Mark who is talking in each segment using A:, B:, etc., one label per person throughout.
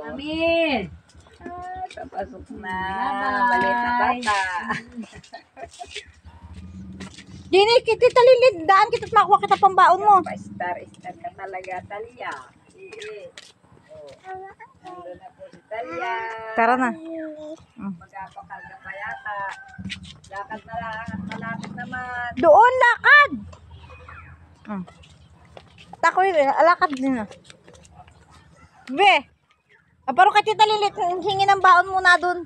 A: Amin.
B: Papasok na. Balit na bata.
C: Dini, kita talilid. Daan kita makuha kita pambaon mo.
B: Pa-star ka talaga, Talia. Nandun na po si Talia.
C: Tara na.
B: Magpapakarga pa yata. Lakad na lang at malapit naman.
C: Doon, lakad! Takoy, alakad din na. Be! Pero kay Tita Lilit, hingi ng baon muna doon.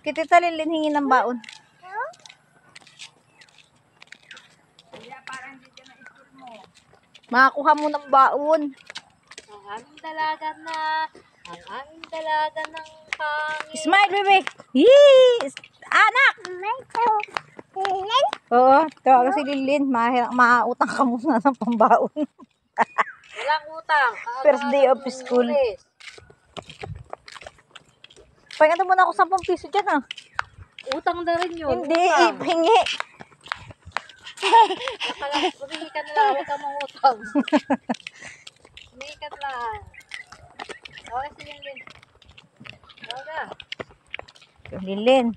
C: Kay Tita Lilit, hingi ng baon.
B: Talia, parang hindi dyan na school mo.
C: Makakuha mo ng baon.
A: Ang aming dalaga na, ang aming dalaga ng pangit.
C: Smile, bebe! Yee! Anak! Oo, tawagan si Lilin. Mautang ka muna ng pambaon.
A: Walang utang.
C: First day of school. Pagkanta muna ako 10 piso dyan, ah.
A: Utang na rin yun.
C: Hindi, hingi.
A: Humingi ka na lang, huwag ka mangutang. Humingi ka na lang. Okay, sige din. Okay.
C: Lilin.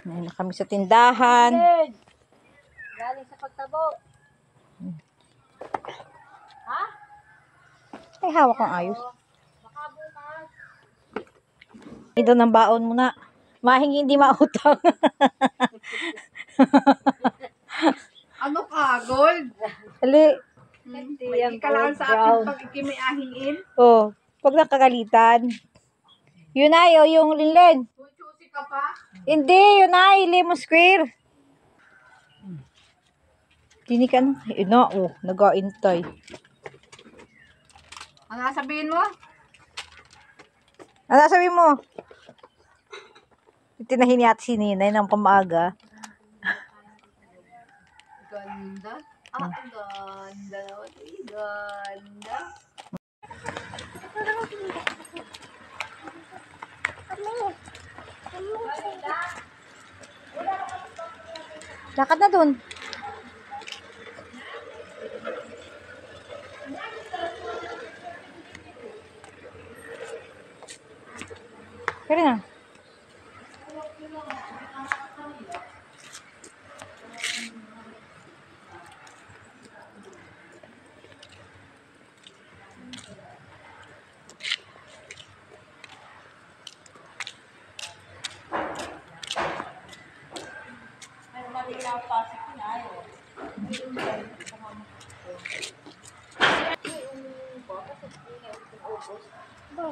C: Ngayon na kami sa tindahan.
A: Galing sa pagtabo. Ha?
C: Ay, hawak kang ayos.
A: Baka bukas.
C: Ito ng baon mo na. Mahingi hindi mautang.
B: Ano ka, gold?
C: Ali.
B: Hindi ka lang sa akin pag ikimiahingin.
C: Oh, pag nakagalitan. Yun ay, oh, yung Lilin.
B: Chuchusi ka pa?
C: Hindi, yun ay, lemon square. Tini ka na. Yun na, oh, nag-aintay.
B: Ano sabihin mo?
C: Ano sabi mo? Tinahin niya at si Ninay ng pamaga.
B: Ganda. Ang ganda. Ganda.
C: Lakad na dun. Kaya na.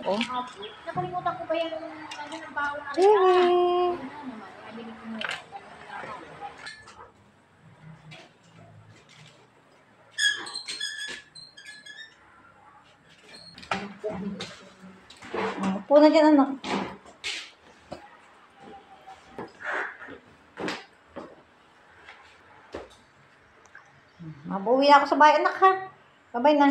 C: Oh.
A: Nakalimutan ko ba yung ng bawang na
C: Upo na dyan, anak. Mabuwi na ako sa bahay, anak, ha? Babay na.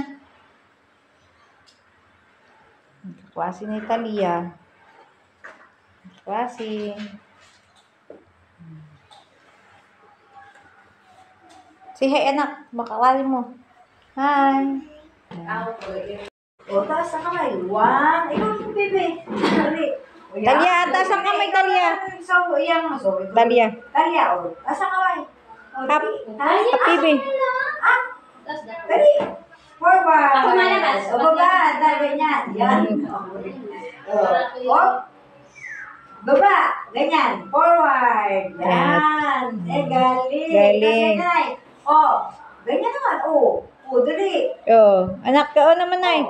C: Kwasi ni Talia. Kwasi. Say hi, anak. Bakawali mo. Hi.
B: O, taas na kamay. One. Ikaw, bebe. Dali.
C: Talia, taas ang kamay, Talia.
B: So, yan.
C: Talia.
B: Talia, o. Taas ang kamay.
C: Happy, baby.
B: Dali. Forward.
A: Ako malabas.
B: O, baba. Dali niyan. Yan. O. Baba. Ganyan. Forward. Yan. Galing.
C: Galing.
B: O. Ganyan naman. O. O, dali.
C: Oh, anak ka, oh naman, ay.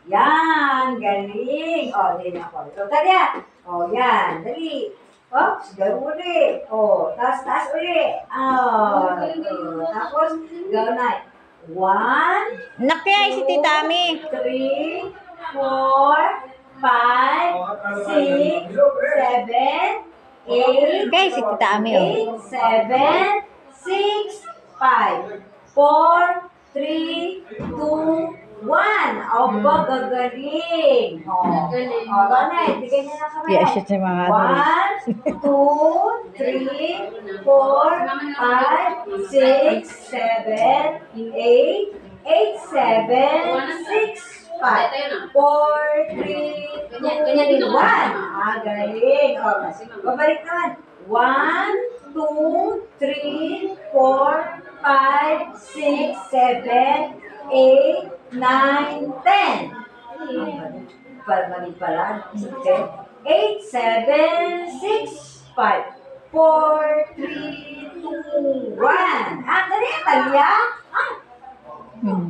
B: Yan, galing. O, din ako. So, Talia. O, yan, dali. O, gawin ulit. O, taas ulit. O, tapos, gawin na. 1,
C: Anak kaya si Tita Ami.
B: 3, 4, 5, 6, 7, 8,
C: Kaya si Tita Ami, oh.
B: 8, 7, 6, 5, 4, 3, 2, 1. Aba, gagaling. O, ganay. Bigay niya na kamay.
C: Yeah, shit sa mga
B: 1, 2, 3, 4, 5, 6, 7, 8, 6, 5, 4, 3, 2, 1. Galing. Babalik naman. 1, 2, 3, 4, 5, 6, 7, 8, 9, 10. Mali pala. 8, 7, 6, 5, 4, 3, 2, 1. Dali, Talia.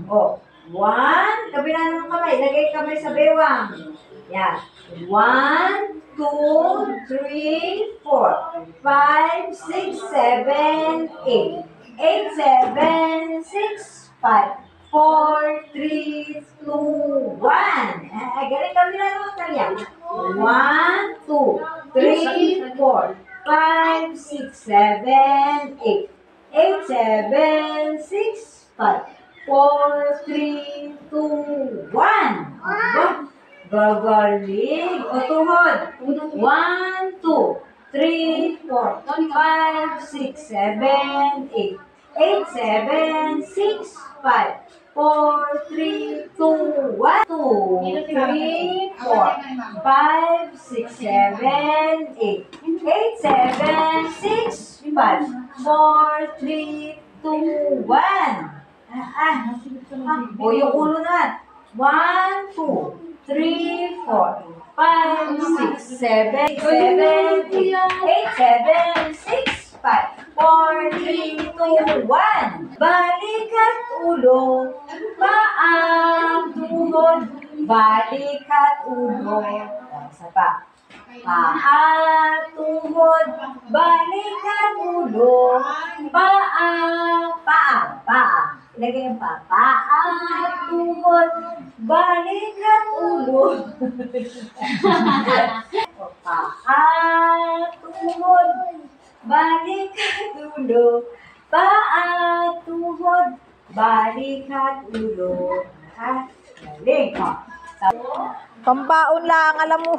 B: Oh, 1. Kabila ng kamay. Lagay kamay sa bewang. Yan. 1, 2, 3, 4, 5, 6, 7, 8. 8, 7, 6, 5, 4, 3, 2, 1. Galing kabila ng Talia. 1, 2, 3, 4, 5, 6, 7, 8. 8, 7, 6, 5, 4, 3, 2, 1. Gagaling. O tuhod. 1, 2, 3, 4, 5, 6, 7, 8. 8, 7, 6, 5, 4, 3, 2, 1. 2, 3, 4, 5, 6, 7, 8. 8, 7, 6, 5, 4, 3, 2, 1. O yung ulo na. 1, 2, 3, 4, 5, 6, 7, 8, 7, 6, 5, 4, 3, 2, 1. Balik at ulo, paa, tuhod, balik at ulo. Isa pa. Paa, tuhod, balik at ulo, paa. Ilagay yung paa. Paa, tuhod, balik at ulo. Paa, tuhod, balik at ulo. Paa, tuhod, balik at ulo. Galing.
C: Pambaon lang, alam mo.